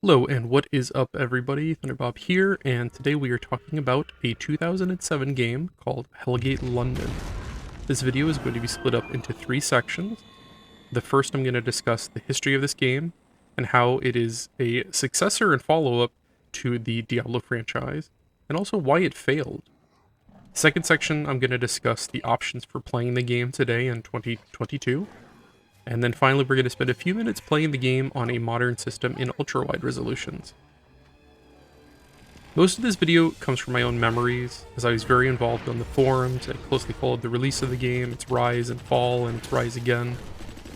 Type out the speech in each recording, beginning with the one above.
Hello and what is up everybody, Thunderbob here, and today we are talking about a 2007 game called Hellgate London. This video is going to be split up into three sections. The first I'm going to discuss the history of this game and how it is a successor and follow-up to the Diablo franchise, and also why it failed. Second section I'm going to discuss the options for playing the game today in 2022. And then finally, we're going to spend a few minutes playing the game on a modern system in ultra-wide resolutions. Most of this video comes from my own memories, as I was very involved on the forums. I closely followed the release of the game, its rise and fall, and its rise again.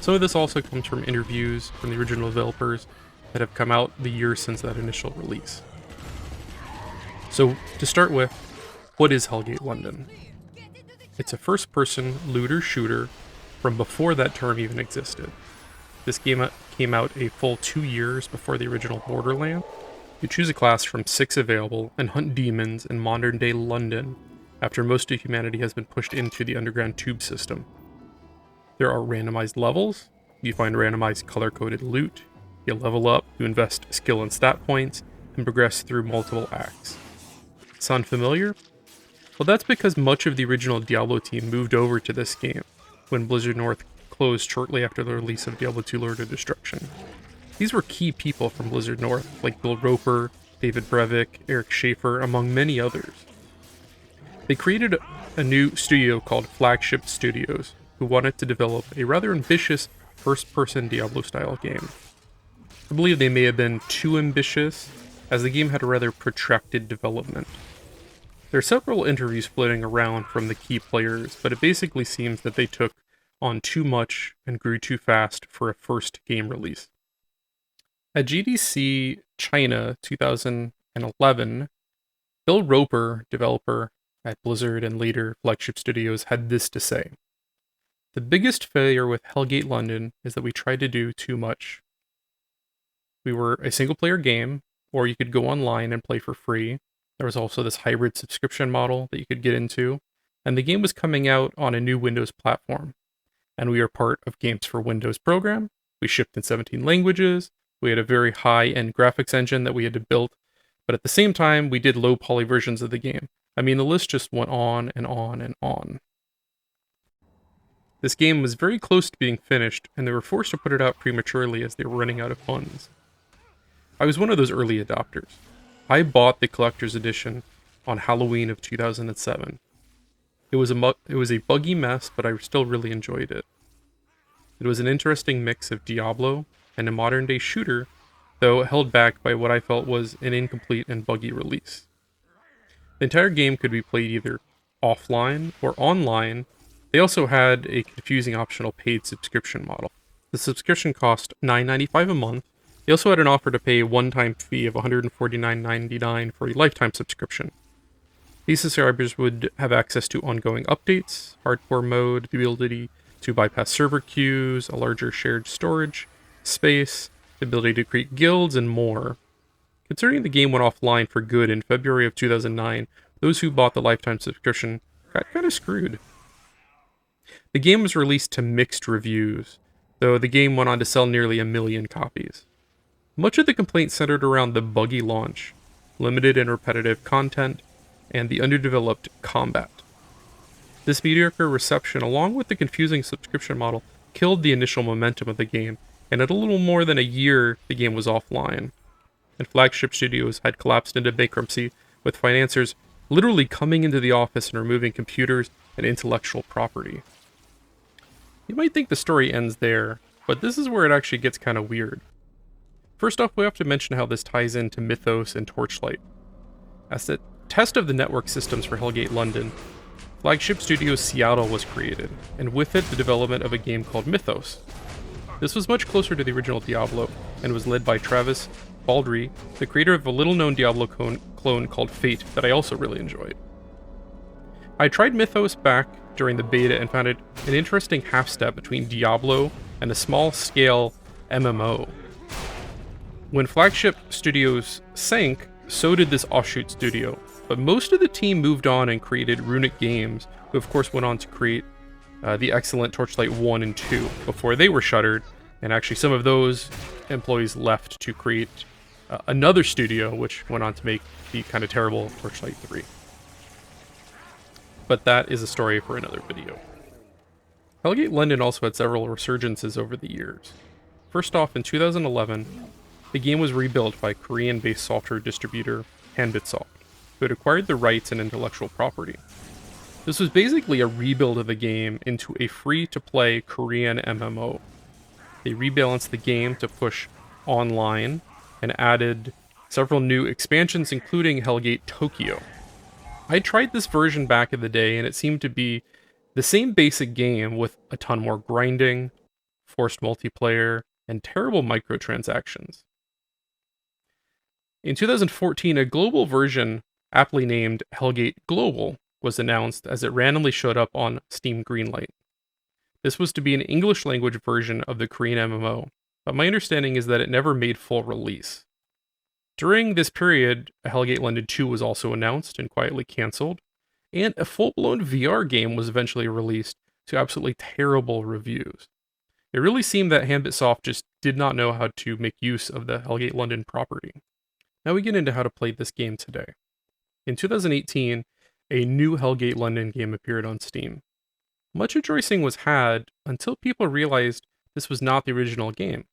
Some of this also comes from interviews from the original developers that have come out the year since that initial release. So, to start with, what is Hellgate London? It's a first-person looter-shooter from before that term even existed. This game came out a full 2 years before the original Borderlands. You choose a class from 6 available and hunt demons in modern-day London after most of humanity has been pushed into the underground tube system. There are randomized levels, you find randomized color-coded loot, you level up, you invest skill and stat points, and progress through multiple acts. Sound familiar? Well, that's because much of the original Diablo team moved over to this game when Blizzard North closed shortly after the release of Diablo 2 Lord of Destruction. These were key people from Blizzard North, like Bill Roper, David Brevik, Eric Schaefer, among many others. They created a new studio called Flagship Studios, who wanted to develop a rather ambitious first-person Diablo-style game. I believe they may have been too ambitious, as the game had a rather protracted development. There are several interviews floating around from the key players, but it basically seems that they took on too much and grew too fast for a first game release. At GDC China 2011, Bill Roper, developer at Blizzard and later Flagship Studios, had this to say: "The biggest failure with Hellgate London is that we tried to do too much. We were a single-player game, or you could go online and play for free. There was also this hybrid subscription model that you could get into, and the game was coming out on a new Windows platform. And we are part of Games for Windows program. We shipped in 17 languages. We had a very high-end graphics engine that we had to build, but at the same time, we did low-poly versions of the game. I mean, the list just went on and on and on." This game was very close to being finished, and they were forced to put it out prematurely as they were running out of funds. I was one of those early adopters. I bought the collector's edition on Halloween of 2007. It was a buggy mess, but I still really enjoyed it. It was an interesting mix of Diablo and a modern-day shooter, though held back by what I felt was an incomplete and buggy release. The entire game could be played either offline or online. They also had a confusing optional paid subscription model. The subscription cost $9.95 a month. They also had an offer to pay a one-time fee of $149.99 for a lifetime subscription. These subscribers would have access to ongoing updates, hardcore mode, the ability to bypass server queues, a larger shared storage space, the ability to create guilds, and more. Considering the game went offline for good in February of 2009, those who bought the lifetime subscription got kind of screwed. The game was released to mixed reviews, though the game went on to sell nearly 1 million copies. Much of the complaint centered around the buggy launch, limited and repetitive content, and the underdeveloped combat. This mediocre reception, along with the confusing subscription model, killed the initial momentum of the game, and at a little more than a year, the game was offline. And Flagship Studios had collapsed into bankruptcy, with financiers literally coming into the office and removing computers and intellectual property. You might think the story ends there, but this is where it actually gets kind of weird. First off, we have to mention how this ties into Mythos and Torchlight. As the test of the network systems for Hellgate London, Flagship Studios Seattle was created, and with it the development of a game called Mythos. This was much closer to the original Diablo, and was led by Travis Baldry, the creator of a little-known Diablo clone called Fate that I also really enjoyed. I tried Mythos back during the beta and found it an interesting half-step between Diablo and a small-scale MMO. When Flagship Studios sank, so did this offshoot studio, but most of the team moved on and created Runic Games, who of course went on to create the excellent Torchlight 1 and 2 before they were shuttered, and actually some of those employees left to create another studio which went on to make the kind of terrible Torchlight 3. But that is a story for another video. Hellgate London also had several resurgences over the years. First off, in 2011, the game was rebuilt by Korean-based software distributor Hanbitsoft, who had acquired the rights and intellectual property. This was basically a rebuild of the game into a free-to-play Korean MMO. They rebalanced the game to push online and added several new expansions, including Hellgate Tokyo. I tried this version back in the day, and it seemed to be the same basic game with a ton more grinding, forced multiplayer, and terrible microtransactions. In 2014, a global version, aptly named Hellgate Global, was announced as it randomly showed up on Steam Greenlight. This was to be an English-language version of the Korean MMO, but my understanding is that it never made full release. During this period, Hellgate London 2 was also announced and quietly cancelled, and a full-blown VR game was eventually released to absolutely terrible reviews. It really seemed that Hanbitsoft just did not know how to make use of the Hellgate London property. Now we get into how to play this game today. In 2018, a new Hellgate London game appeared on Steam. Much rejoicing was had until people realized this was not the original game.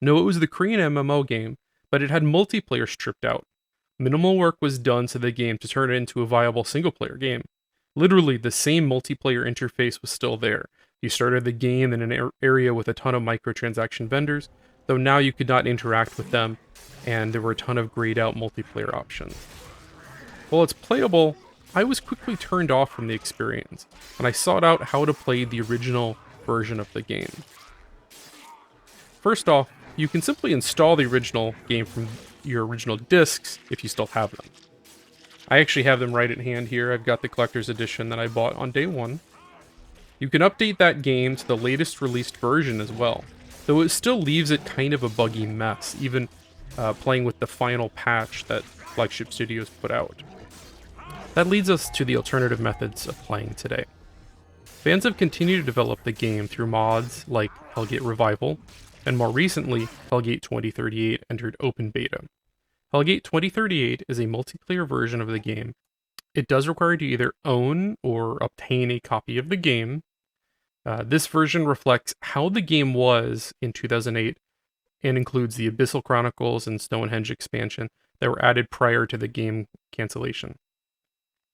No, it was the Korean MMO game, but it had multiplayer stripped out. Minimal work was done to the game to turn it into a viable single-player game. Literally, the same multiplayer interface was still there. You started the game in an area with a ton of microtransaction vendors, though now you could not interact with them, and there were a ton of grayed-out multiplayer options. While it's playable, I was quickly turned off from the experience, and I sought out how to play the original version of the game. First off, you can simply install the original game from your original discs if you still have them. I actually have them right at hand here. I've got the collector's edition that I bought on day one. You can update that game to the latest released version as well, though it still leaves it kind of a buggy mess, even playing with the final patch that Flagship Studios put out. That leads us to the alternative methods of playing today. Fans have continued to develop the game through mods like Hellgate Revival, and more recently, Hellgate 2038 entered open beta. Hellgate 2038 is a multiplayer version of the game. It does require you to either own or obtain a copy of the game. This version reflects how the game was in 2008 and includes the Abyssal Chronicles and Stonehenge expansion that were added prior to the game cancellation.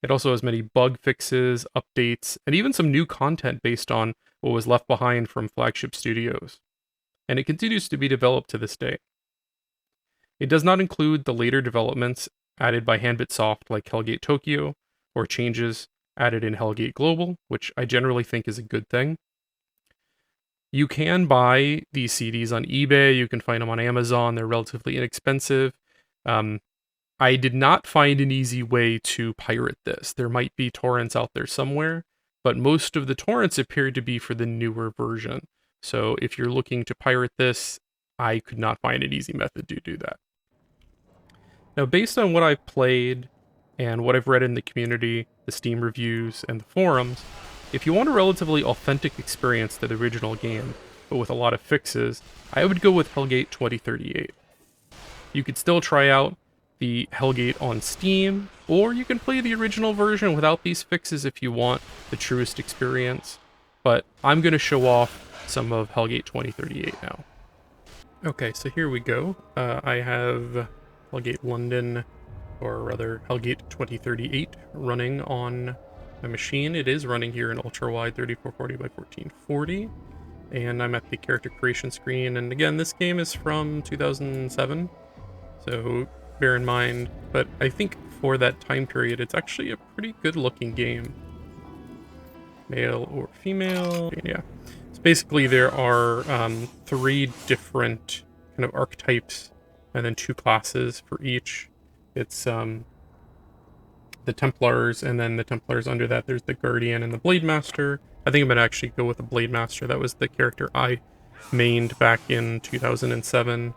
It also has many bug fixes, updates, and even some new content based on what was left behind from Flagship Studios. And it continues to be developed to this day. It does not include the later developments added by Hanbitsoft like Hellgate Tokyo, or changes added in Hellgate Global, which I generally think is a good thing. You can buy these CDs on eBay, you can find them on Amazon, they're relatively inexpensive. I did not find an easy way to pirate this. There might be torrents out there somewhere, but most of the torrents appear to be for the newer version. So if you're looking to pirate this, I could not find an easy method to do that. Now, based on what I've played and what I've read in the community, the Steam reviews, and the forums, if you want a relatively authentic experience to the original game, but with a lot of fixes, I would go with Hellgate 2038. You could still try out the Hellgate on Steam, or you can play the original version without these fixes if you want the truest experience, but I'm going to show off some of Hellgate 2038 now. Okay, so here we go. I have Hellgate London, or rather Hellgate 2038, running on my machine. It is running here in ultra-wide 3440 by 1440, and I'm at the character creation screen, and again, this game is from 2007, so bear in mind, but I think for that time period, it's actually a pretty good-looking game. Male or female, yeah. Basically, there are 3 different kind of archetypes, and then 2 classes for each. It's the Templars, and then the Templars under that, there's the Guardian and the Blade Master. I think I'm going to actually go with the Blade Master. That was the character I mained back in 2007.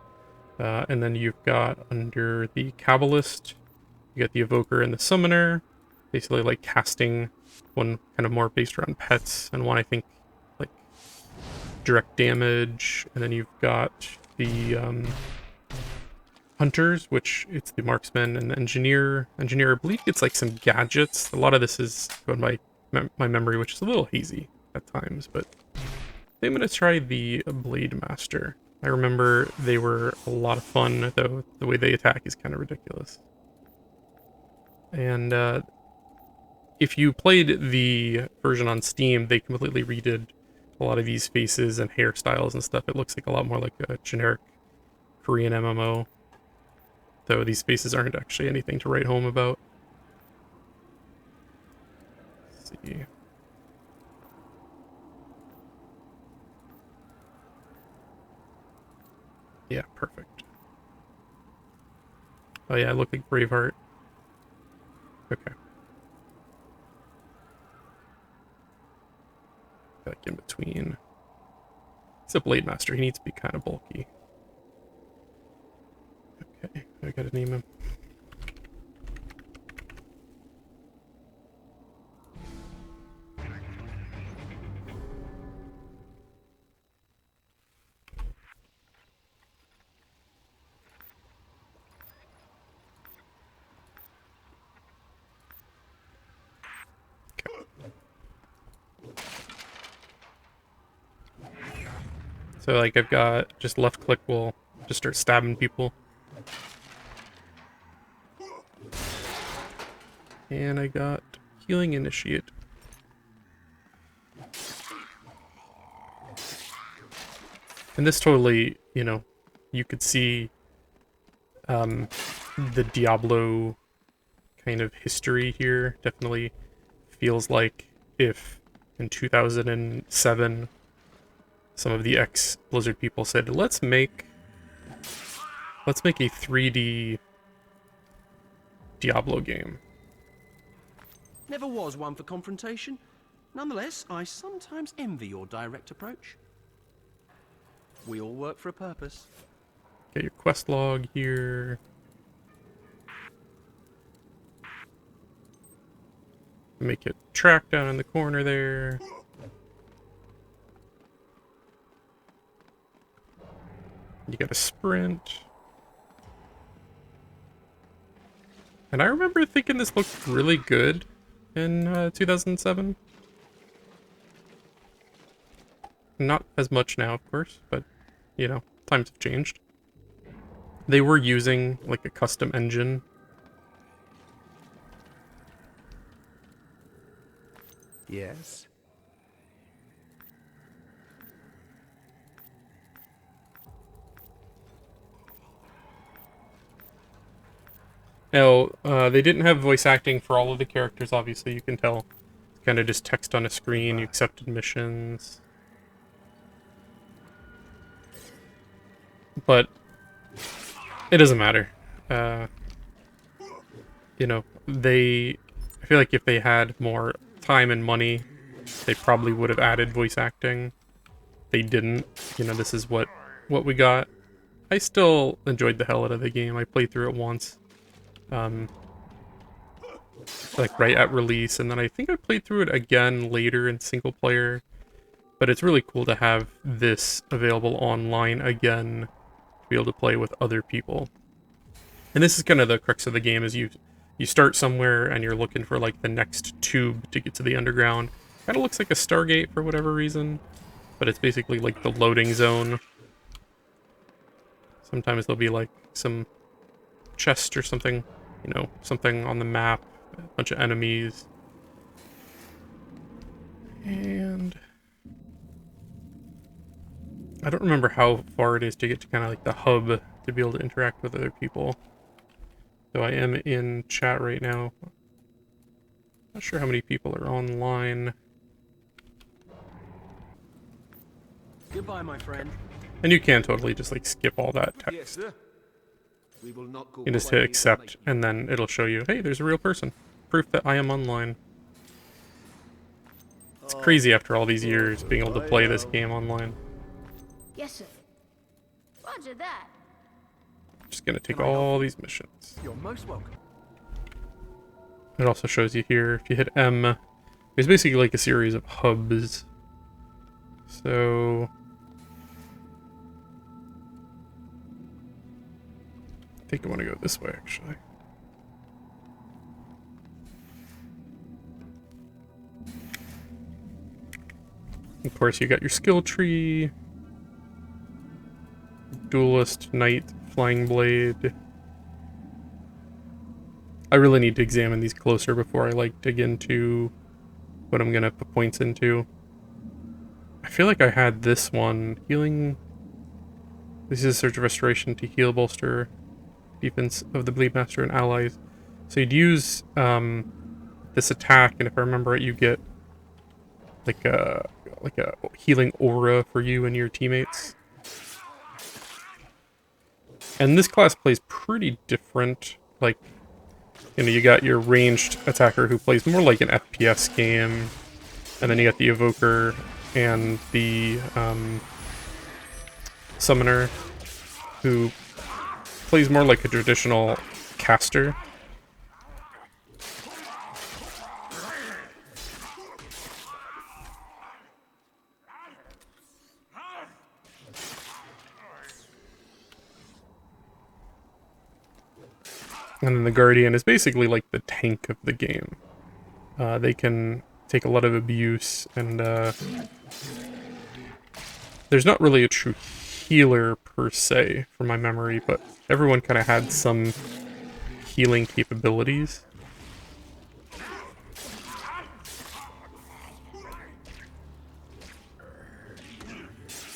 And then you've got under the Kabbalist, you got the Evoker and the Summoner. Basically like casting, one kind of more based around pets, and one I think like direct damage. And then you've got the hunters, which it's the marksman and the engineer. Engineer, I believe, gets like some gadgets. A lot of this is going by my memory, which is a little hazy at times, but I'm going to try the Blade Master. I remember they were a lot of fun, though the way they attack is kind of ridiculous. And if you played the version on Steam, they completely redid a lot of these faces and hairstyles and stuff. It looks like a lot more like a generic Korean MMO. Though these faces aren't actually anything to write home about. Let's see. Yeah, perfect. Oh yeah, I look like Braveheart. Okay. Like in between. He's a Blade Master. He needs to be kind of bulky. Okay, I gotta name him. So like I've got just left click will just start stabbing people. And I got healing initiate. And this totally, you know, you could see the Diablo kind of history here. Definitely feels like if in 2007 some of the ex-Blizzard people said, let's make a 3D Diablo game. Never was one for confrontation. Nonetheless, I sometimes envy your direct approach. We all work for a purpose. Get your quest log here. Make it track down in the corner there. You gotta sprint. And I remember thinking this looked really good in 2007. Not as much now, of course, but, you know, times have changed. They were using, like, a custom engine. Yes. Now, they didn't have voice acting for all of the characters, obviously, you can tell. It's kind of just text on a screen, you accepted missions. But it doesn't matter. You know, I feel like if they had more time and money, they probably would have added voice acting. They didn't. You know, this is what we got. I still enjoyed the hell out of the game. I played through it once. Like right at release, and then I think I played through it again later in single player. But it's really cool to have this available online again, to be able to play with other people. And this is kind of the crux of the game, is you start somewhere and you're looking for like the next tube to get to the underground. Kind of looks like a Stargate for whatever reason, but it's basically like the loading zone. Sometimes there'll be like some chest or something, you know, something on the map, a bunch of enemies. And I don't remember how far it is to get to kind of like the hub to be able to interact with other people. So I am in chat right now. Not sure how many people are online. Goodbye, my friend. And you can totally just like skip all that text. Yes, sir. We will not go You just hit accept, and then it'll show you, hey, there's a real person. Proof that I am online. It's crazy after all these years being able to play this game online. Yes, sir. Roger that. Just gonna take all these missions. You're most welcome. It also shows you here, if you hit M, there's basically like a series of hubs. So I think I want to go this way, actually. Of course, you got your skill tree. Duelist, Knight, Flying Blade. I really need to examine these closer before I, like, dig into what I'm gonna put points into. I feel like I had this one. Healing... This is a Surge of Restoration to heal, bolster defense of the Bleed Master and allies. So you'd use this attack, and if I remember right, you get like a healing aura for you and your teammates. And this class plays pretty different. Like, you know, you got your ranged attacker who plays more like an FPS game, and then you got the evoker and the summoner who plays more like a traditional caster. And then the Guardian is basically like the tank of the game. They can take a lot of abuse, and there's not really a true healer per se, from my memory, but everyone kind of had some healing capabilities.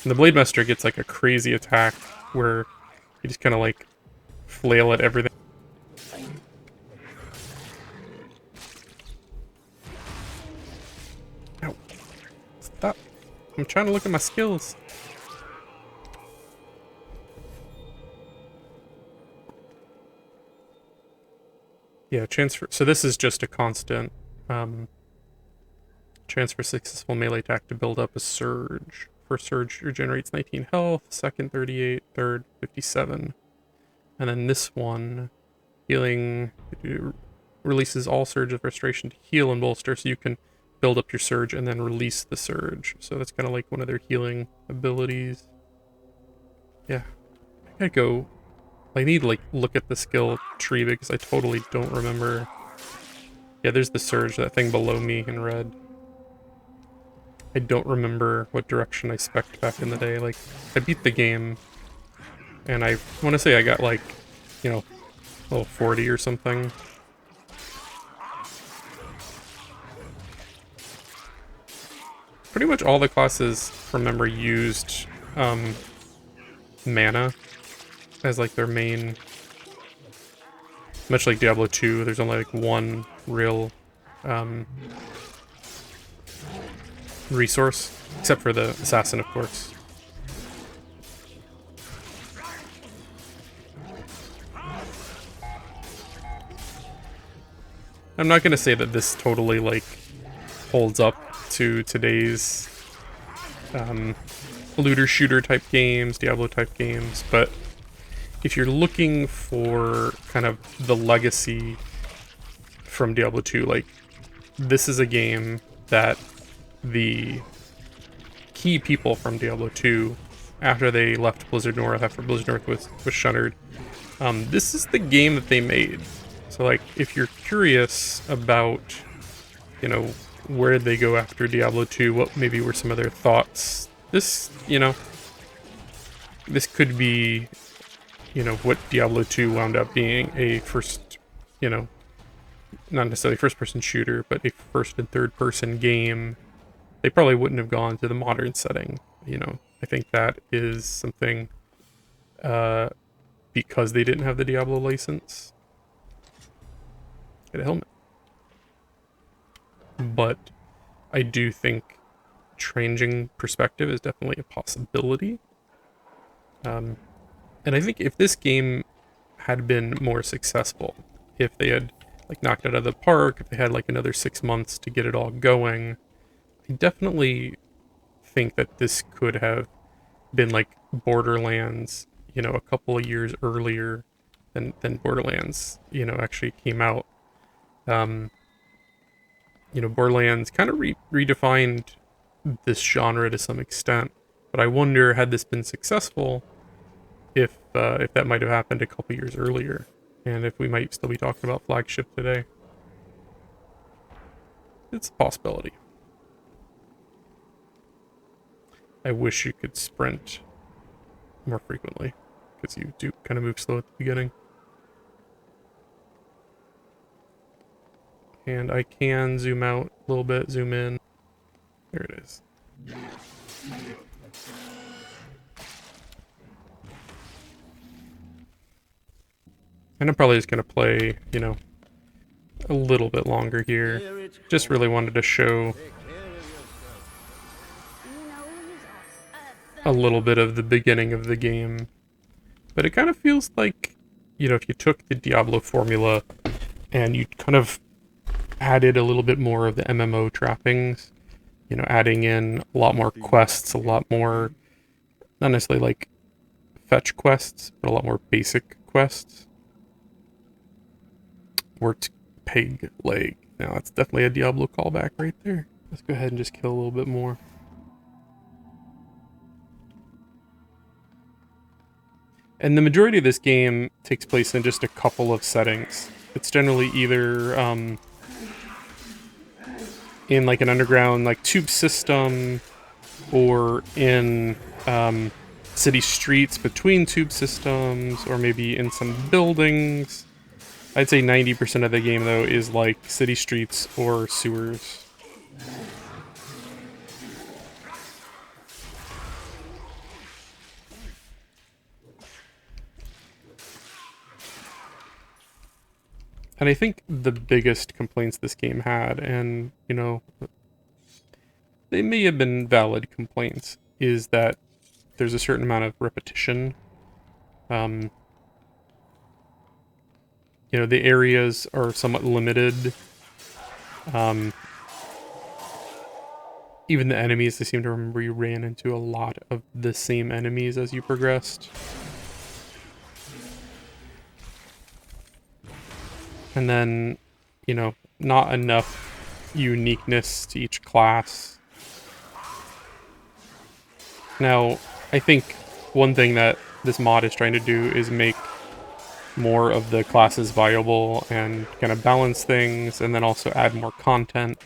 And the Blade Master gets like a crazy attack where you just kind of like flail at everything. Ow. Stop. I'm trying to look at my skills. Yeah, transfer. So this is just a constant. Transfer successful melee attack to build up a surge. First surge regenerates 19 health, second 38, third 57. And then this one, healing, releases all surge of restoration to heal and bolster, so you can build up your surge and then release the surge. So that's kind of like one of their healing abilities. Yeah, I gotta go. I need to like look at the skill tree because I totally don't remember. Yeah, there's the surge, that thing below me in red. I don't remember what direction I spec'd back in the day. Like, I beat the game, and I want to say I got like, you know, level 40 or something. Pretty much all the classes from memory used mana as like their main. Much like Diablo 2, there's only like one real resource, except for the assassin, of course. I'm not gonna say that this totally like holds up to today's looter shooter type games, Diablo type games, but if you're looking for kind of the legacy from Diablo 2, like, this is a game that the key people from Diablo 2, after they left Blizzard North, after Blizzard North was shuttered, this is the game that they made. So, like, if you're curious about, you know, where did they go after Diablo 2, what maybe were some of their thoughts, this, you know, this could be, you know, what Diablo 2 wound up being, a first, you know, not necessarily first-person shooter, but a first and third-person game. They probably wouldn't have gone to the modern setting, you know. I think that is something, because they didn't have the Diablo license. Get a helmet. But I do think changing perspective is definitely a possibility. And I think if this game had been more successful, if they had like knocked it out of the park, if they had like another 6 months to get it all going, I definitely think that this could have been like Borderlands, you know, a couple of years earlier than Borderlands, you know, actually came out. You know, Borderlands kind of redefined this genre to some extent, but I wonder, had this been successful, if if that might have happened a couple years earlier, and if we might still be talking about flagship today. It's a possibility. I wish you could sprint more frequently, because you do kind of move slow at the beginning. And I can zoom out a little bit, zoom in. There it is. And I'm probably just going to play, you know, a little bit longer here. Just really wanted to show a little bit of the beginning of the game. But it kind of feels like, you know, if you took the Diablo formula and you kind of added a little bit more of the MMO trappings, you know, adding in a lot more quests, a lot more, not necessarily like fetch quests, but a lot more basic quests. Worked pig leg. Now that's definitely a Diablo callback right there. Let's go ahead and just kill a little bit more. And the majority of this game takes place in just a couple of settings. It's generally either in like an underground like tube system, or in city streets between tube systems, or maybe in some buildings. I'd say 90% of the game, though, is like city streets or sewers. And I think the biggest complaints this game had, and, you know, they may have been valid complaints, is that there's a certain amount of repetition. You know, the areas are somewhat limited. Even the enemies, I seem to remember you ran into a lot of the same enemies as you progressed. And then, you know, not enough uniqueness to each class. Now, I think one thing that this mod is trying to do is make more of the classes viable and kind of balance things, and then also add more content,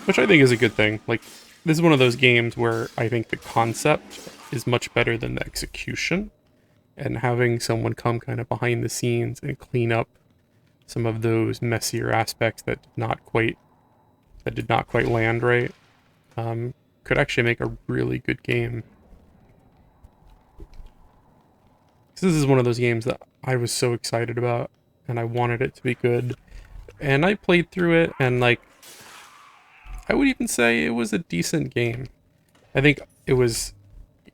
which I think is a good thing. Like, this is one of those games where I think the concept is much better than the execution, and having someone come kind of behind the scenes and clean up some of those messier aspects that did not quite land right, could actually make a really good game. This is one of those games that I was so excited about, and I wanted it to be good. And I played through it, and like, I would even say it was a decent game. I think it was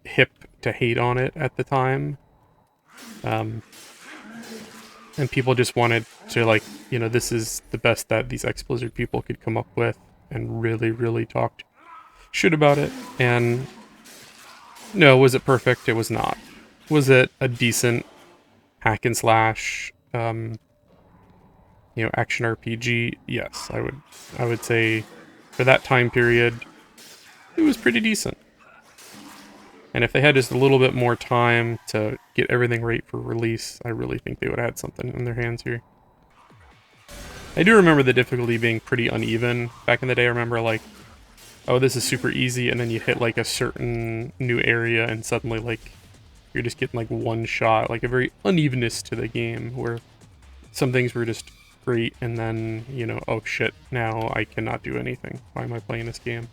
hip to hate on it at the time. And people just wanted to, like, you know, this is the best that these ex-Blizzard people could come up with, and really, really talked shit about it. And no, was it perfect? It was not. Was it a decent hack and slash, you know, action RPG? Yes, I would say for that time period, it was pretty decent. And if they had just a little bit more time to get everything right for release, I really think they would have had something in their hands here. I do remember the difficulty being pretty uneven. Back in the day, I remember like, oh, this is super easy, and then you hit like a certain new area, and suddenly like, you're just getting like one shot, like a very unevenness to the game, where some things were just great, and then, you know, oh shit, now I cannot do anything. Why am I playing this game?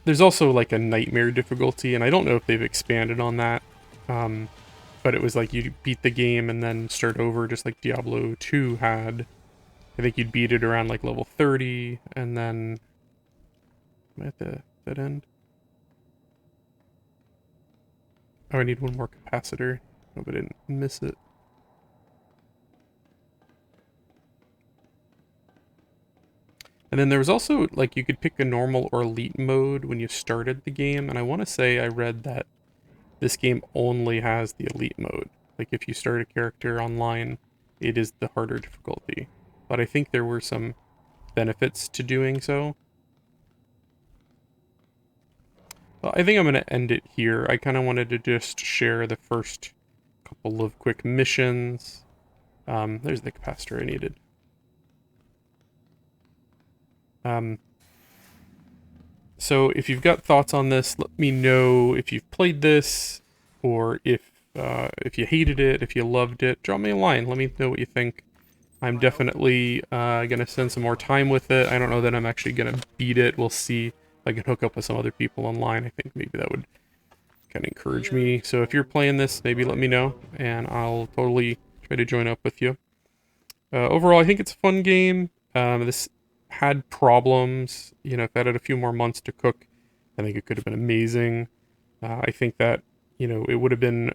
There's also like a nightmare difficulty, and I don't know if they've expanded on that, but it was like you beat the game and then start over, just like Diablo 2 had. I think you'd beat it around like level 30, and then at that end. Oh, I need one more capacitor. Hope I didn't miss it. And then there was also, like, you could pick a normal or elite mode when you started the game, and I want to say I read that this game only has the elite mode. Like, if you start a character online, it is the harder difficulty. But I think there were some benefits to doing so. I think I'm going to end it here. I kind of wanted to just share the first couple of quick missions. There's the capacitor I needed. So if you've got thoughts on this, let me know if you've played this, or if you hated it, if you loved it. Drop me a line. Let me know what you think. I'm definitely gonna spend some more time with it. I don't know that I'm actually gonna beat it. We'll see if I can hook up with some other people online. I think maybe that would kind of encourage me. So if you're playing this, maybe let me know, and I'll totally try to join up with you. Overall, I think it's a fun game. This had problems. You know, if it had a few more months to cook, I think it could have been amazing. I think that, you know, it would have been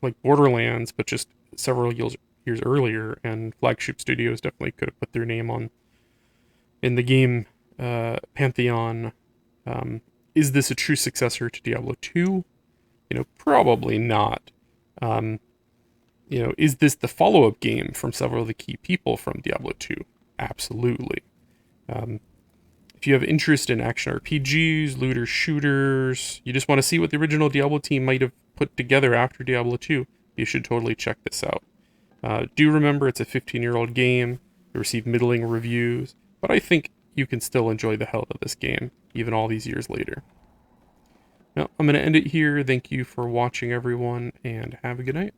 like Borderlands, but just several years earlier, and Flagship Studios definitely could have put their name on in the game pantheon. Is this a true successor to Diablo 2? You know, probably not. You know, is this the follow-up game from several of the key people from Diablo 2? Absolutely. If you have interest in action RPGs, looter shooters, you just want to see what the original Diablo team might have put together after Diablo 2, you should totally check this out. Do remember it's a 15-year-old game. It received middling reviews, but I think you can still enjoy the hell out of this game, even all these years later. Well, I'm going to end it here. Thank you for watching, everyone, and have a good night.